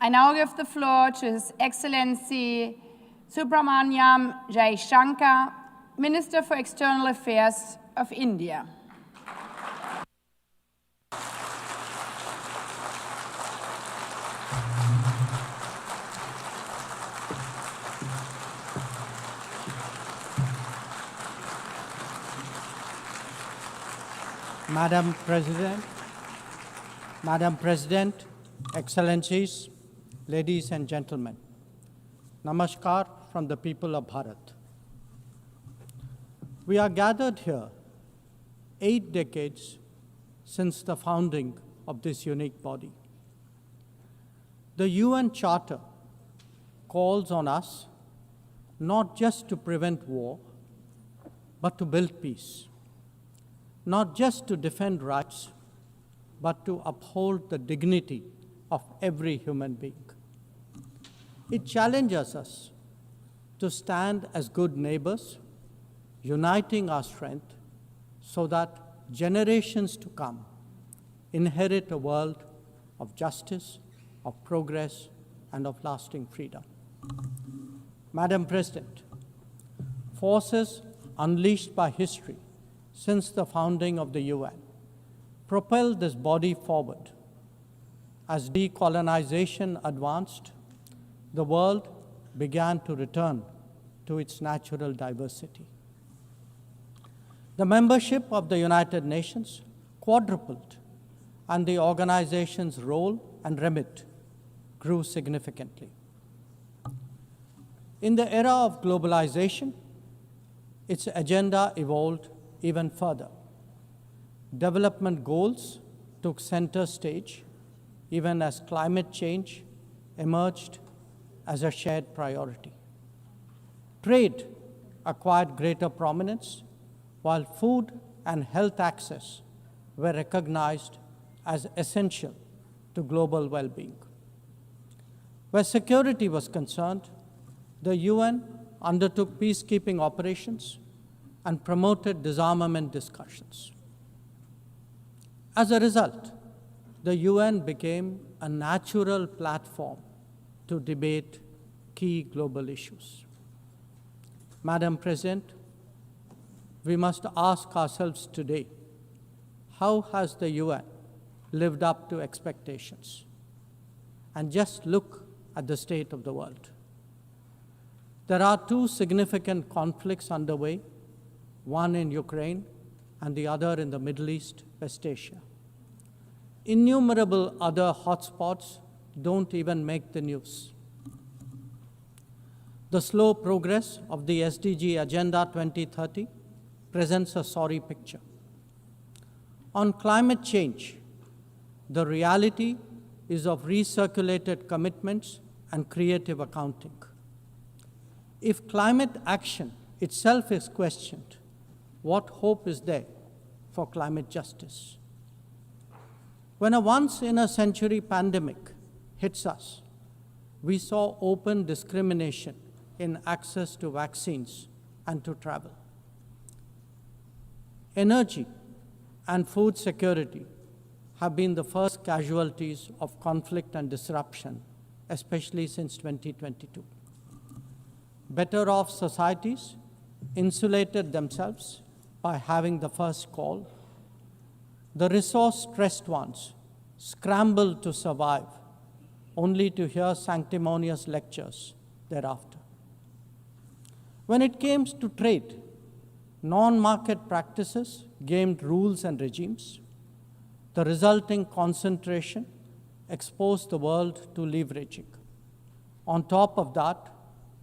I now give the floor to His Excellency Subramaniam Jaishankar, Minister for External Affairs of India. Madam President, Excellencies, ladies and gentlemen, Namaskar from the people of Bharat. We are gathered here 8 decades since the founding of this unique body. The UN Charter calls on us not just to prevent war, but to build peace. Not just to defend rights, but to uphold the dignity of every human being. It challenges us to stand as good neighbors, uniting our strength so that generations to come inherit a world of justice, of progress, and of lasting freedom. Madam President, forces unleashed by history since the founding of the UN propelled this body forward. As decolonization advanced, the world began to return to its natural diversity. The membership of the United Nations quadrupled, and the organization's role and remit grew significantly. In the era of globalization, its agenda evolved even further. Development goals took center stage, even as climate change emerged as a shared priority. Trade acquired greater prominence, while food and health access were recognized as essential to global well-being. Where security was concerned, the UN undertook peacekeeping operations and promoted disarmament discussions. As a result, the UN became a natural platform to debate key global issues. Madam President, we must ask ourselves today, how has the UN lived up to expectations? And just look at the state of the world. There are 2 significant conflicts underway, one in Ukraine and the other in the Middle East, West Asia. Innumerable other hotspots don't even make the news. The slow progress of the SDG Agenda 2030 presents a sorry picture. On climate change, the reality is of recirculated commitments and creative accounting. If climate action itself is questioned, what hope is there for climate justice? When a once-in-a-century pandemic hits us, we saw open discrimination in access to vaccines and to travel. Energy and food security have been the first casualties of conflict and disruption, especially since 2022. Better-off societies insulated themselves by having the first call. The resource-stressed ones scrambled to survive, only to hear sanctimonious lectures thereafter. When it came to trade, non-market practices gamed rules and regimes. The resulting concentration exposed the world to leveraging. On top of that,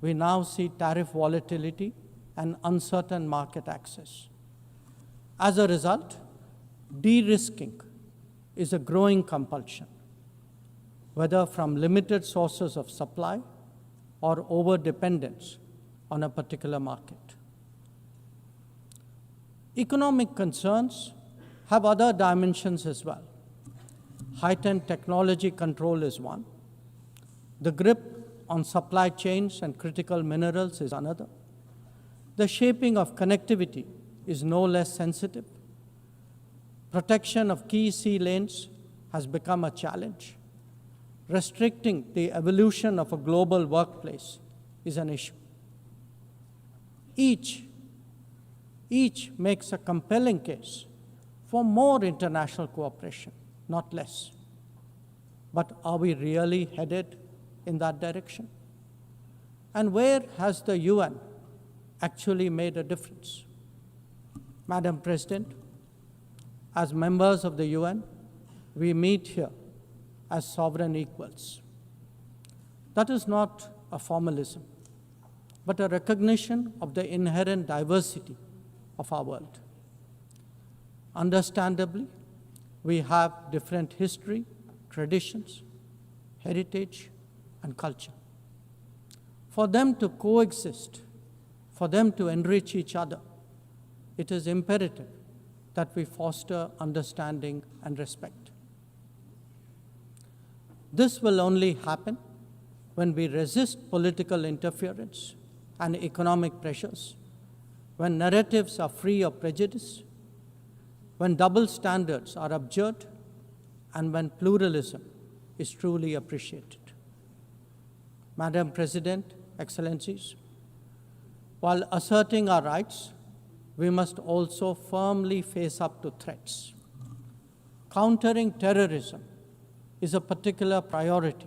we now see tariff volatility and uncertain market access. As a result, de-risking is a growing compulsion, whether from limited sources of supply or over-dependence on a particular market. Economic concerns have other dimensions as well. Heightened technology control is one. The grip on supply chains and critical minerals is another. The shaping of connectivity is no less sensitive. Protection of key sea lanes has become a challenge. restricting the evolution of a global workplace is an issue. Each makes a compelling case for more international cooperation, not less. But are we really headed in that direction? And where has the UN actually made a difference? Madam President, as members of the UN, we meet here as sovereign equals. That is not a formalism, but a recognition of the inherent diversity of our world. Understandably, we have different history, traditions, heritage, and culture. For them to coexist, for them to enrich each other, it is imperative that we foster understanding and respect. This will only happen when we resist political interference and economic pressures, when narratives are free of prejudice, when double standards are abjured, and when pluralism is truly appreciated. Madam President, Excellencies, while asserting our rights, we must also firmly face up to threats. Countering terrorism is a particular priority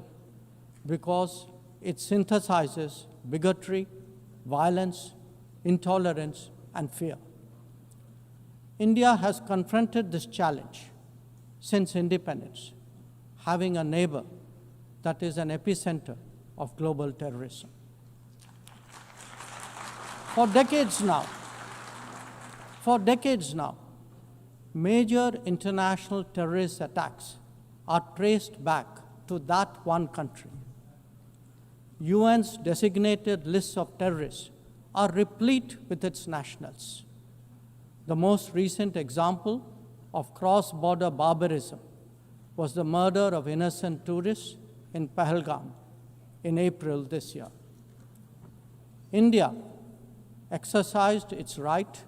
because it synthesizes bigotry, violence, intolerance, and fear. India has confronted this challenge since independence, having a neighbor that is an epicenter of global terrorism. For decades now, major international terrorist attacks are traced back to that one country. UN's designated lists of terrorists are replete with its nationals. The most recent example of cross-border barbarism was the murder of innocent tourists in Pahalgam in April this year. India exercised its right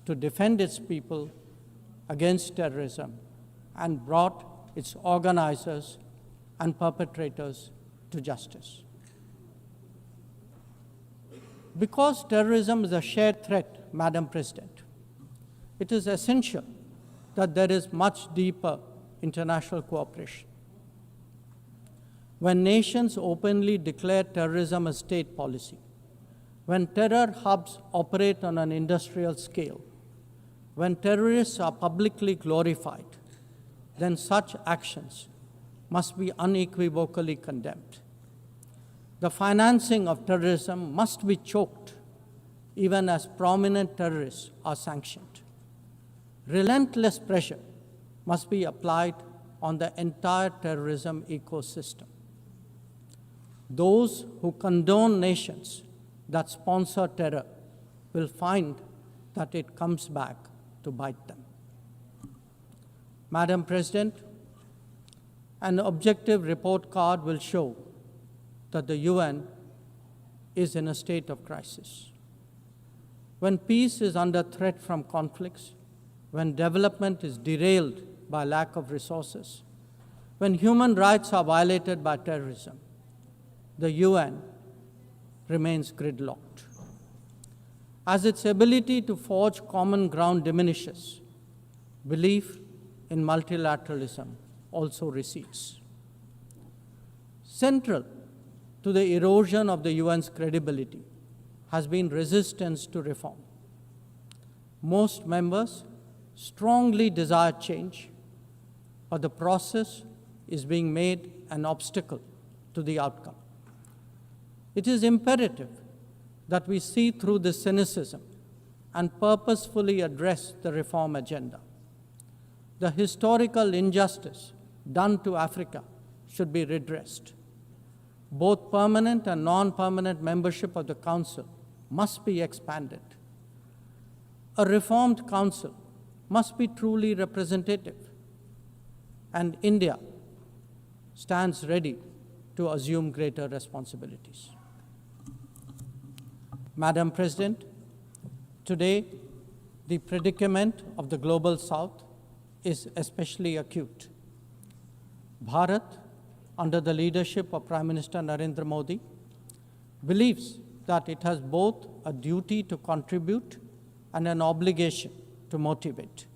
to defend its people against terrorism and brought its organizers and perpetrators to justice. Because terrorism is a shared threat, Madam President, it is essential that there is much deeper international cooperation. When nations openly declare terrorism a state policy, when terror hubs operate on an industrial scale, when terrorists are publicly glorified, then such actions must be unequivocally condemned. The financing of terrorism must be choked, even as prominent terrorists are sanctioned. Relentless pressure must be applied on the entire terrorism ecosystem. Those who condone nations that sponsor terror will find that it comes back to bite them. Madam President, an objective report card will show that the UN is in a state of crisis. When peace is under threat from conflicts, when development is derailed by lack of resources, when human rights are violated by terrorism, the UN remains gridlocked. As its ability to forge common ground diminishes, belief in multilateralism also recedes. Central to the erosion of the UN's credibility has been resistance to reform. Most members strongly desire change, but the process is being made an obstacle to the outcome. It is imperative that we see through this cynicism and purposefully address the reform agenda. The historical injustice done to Africa should be redressed. Both permanent and non-permanent membership of the Council must be expanded. A reformed Council must be truly representative, and India stands ready to assume greater responsibilities. Madam President, today the predicament of the Global South is especially acute. Bharat under the leadership of Prime Minister Narendra Modi, believes that it has both a duty to contribute and an obligation to motivate.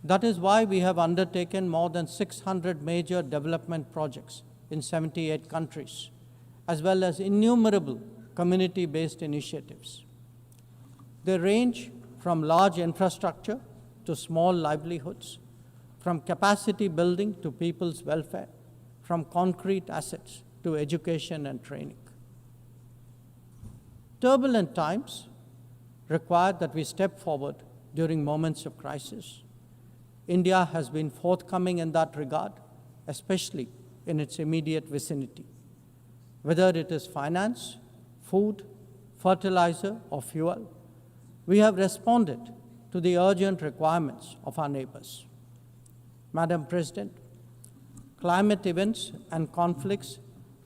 That is why we have undertaken more than 600 major development projects in 78 countries, as well as innumerable community-based initiatives. They range from large infrastructure to small livelihoods, from capacity building to people's welfare, from concrete assets to education and training. Turbulent times require that we step forward during moments of crisis. India has been forthcoming in that regard, especially in its immediate vicinity. Whether it is finance, food, fertilizer, or fuel, we have responded to the urgent requirements of our neighbors. Madam President, climate events and conflicts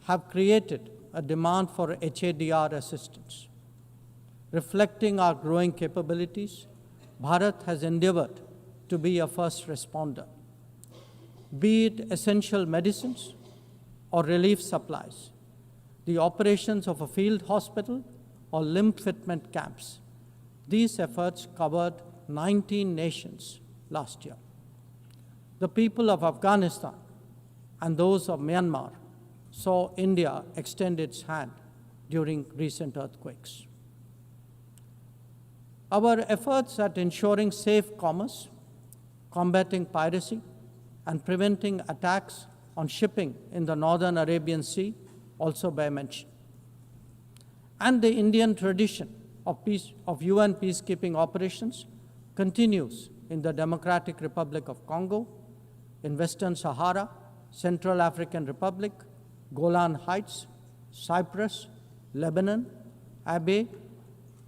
have created a demand for HADR assistance. Reflecting our growing capabilities, Bharat has endeavored to be a first responder. Be it essential medicines or relief supplies, the operations of a field hospital or limb fitment camps, these efforts covered 19 nations last year. The people of Afghanistan and those of Myanmar saw India extend its hand during recent earthquakes. Our efforts at ensuring safe commerce, combating piracy, and preventing attacks on shipping in the Northern Arabian Sea also bear mention. And the Indian tradition of UN peacekeeping operations continues in the Democratic Republic of Congo, in Western Sahara, Central African Republic, Golan Heights, Cyprus, Lebanon, Abyei,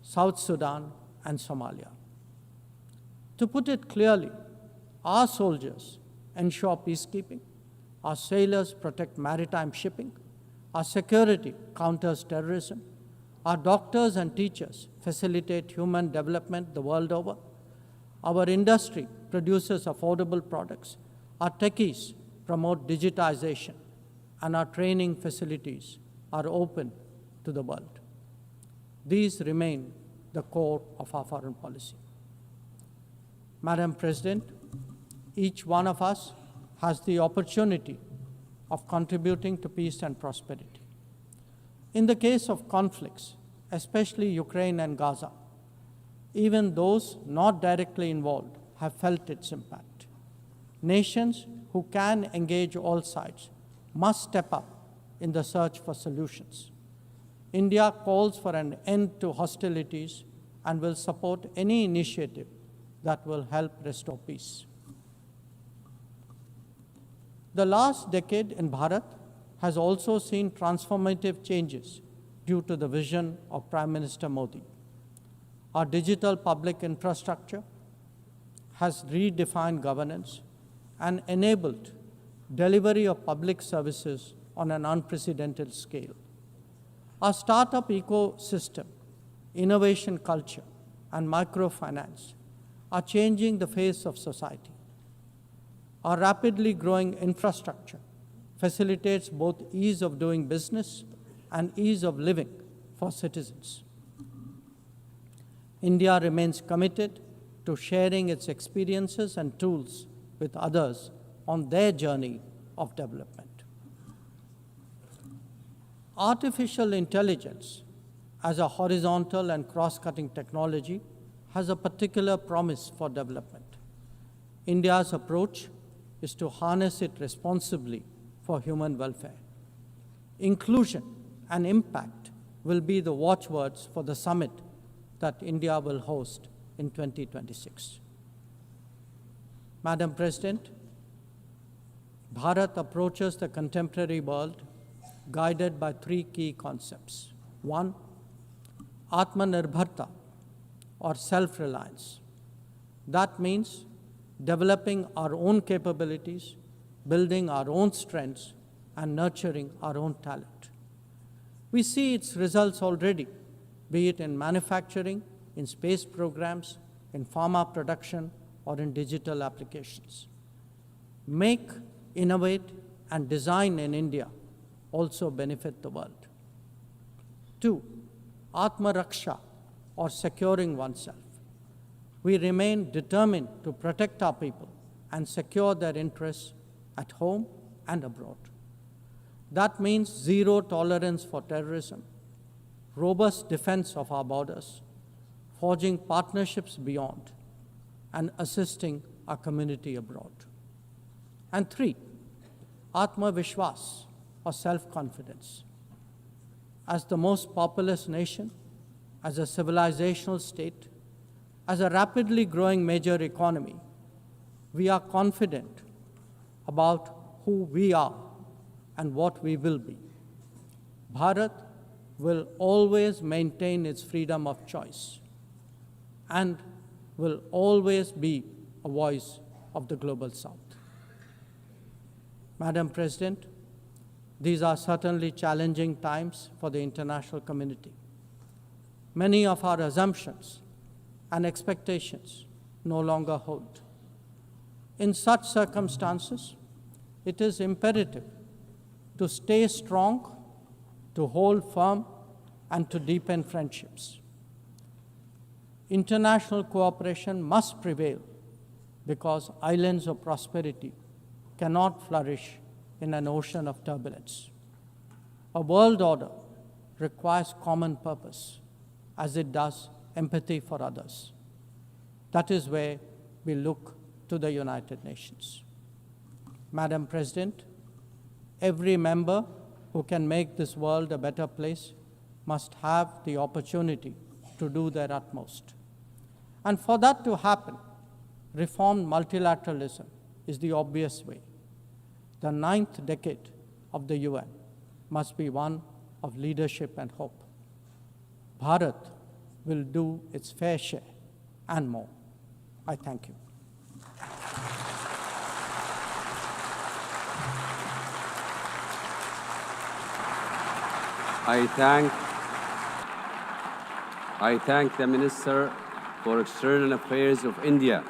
South Sudan, and Somalia. To put it clearly, our soldiers ensure peacekeeping, our sailors protect maritime shipping, our security counters terrorism, our doctors and teachers facilitate human development the world over, our industry produces affordable products, our techies promote digitization, and our training facilities are open to the world. These remain the core of our foreign policy. Madam President, each one of us has the opportunity of contributing to peace and prosperity. In the case of conflicts, especially Ukraine and Gaza, even those not directly involved have felt its impact. Nations who can engage all sides must step up in the search for solutions. India calls for an end to hostilities and will support any initiative that will help restore peace. The last decade in Bharat has also seen transformative changes due to the vision of Prime Minister Modi. Our digital public infrastructure has redefined governance and enabled delivery of public services on an unprecedented scale. Our startup ecosystem, innovation culture, and microfinance are changing the face of society. Our rapidly growing infrastructure facilitates both ease of doing business and ease of living for citizens. India remains committed to sharing its experiences and tools with others on their journey of development. Artificial intelligence as a horizontal and cross-cutting technology has a particular promise for development. India's approach is to harness it responsibly for human welfare. Inclusion and impact will be the watchwords for the summit that India will host in 2026. Madam President, Bharat approaches the contemporary world guided by three key concepts. One, Atmanirbharta, or self-reliance. That means developing our own capabilities, building our own strengths, and nurturing our own talent. We see its results already, be it in manufacturing, in space programs, in pharma production, or in digital applications. Make, innovate, and design in India also benefit the world. 2. Atma Raksha, or securing oneself. We remain determined to protect our people and secure their interests at home and abroad. That means zero tolerance for terrorism, robust defense of our borders, forging partnerships beyond, and assisting our community abroad. And 3, Atma Vishwas, or self-confidence. As the most populous nation, as a civilizational state, as a rapidly growing major economy, we are confident about who we are and what we will be. Bharat will always maintain its freedom of choice and will always be a voice of the Global South. Madam President, these are certainly challenging times for the international community. Many of our assumptions and expectations no longer hold. In such circumstances, it is imperative to stay strong, to hold firm, and to deepen friendships. International cooperation must prevail because islands of prosperity cannot flourish in an ocean of turbulence. A world order requires common purpose, as it does empathy for others. That is where we look to the United Nations. Madam President, every member who can make this world a better place must have the opportunity to do their utmost. And for that to happen, reformed multilateralism is the obvious way. The 9th decade of the UN must be one of leadership and hope. Bharat will do its fair share and more. I thank you. I thank the Minister for External Affairs of India.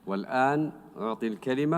والآن أعطي الكلمة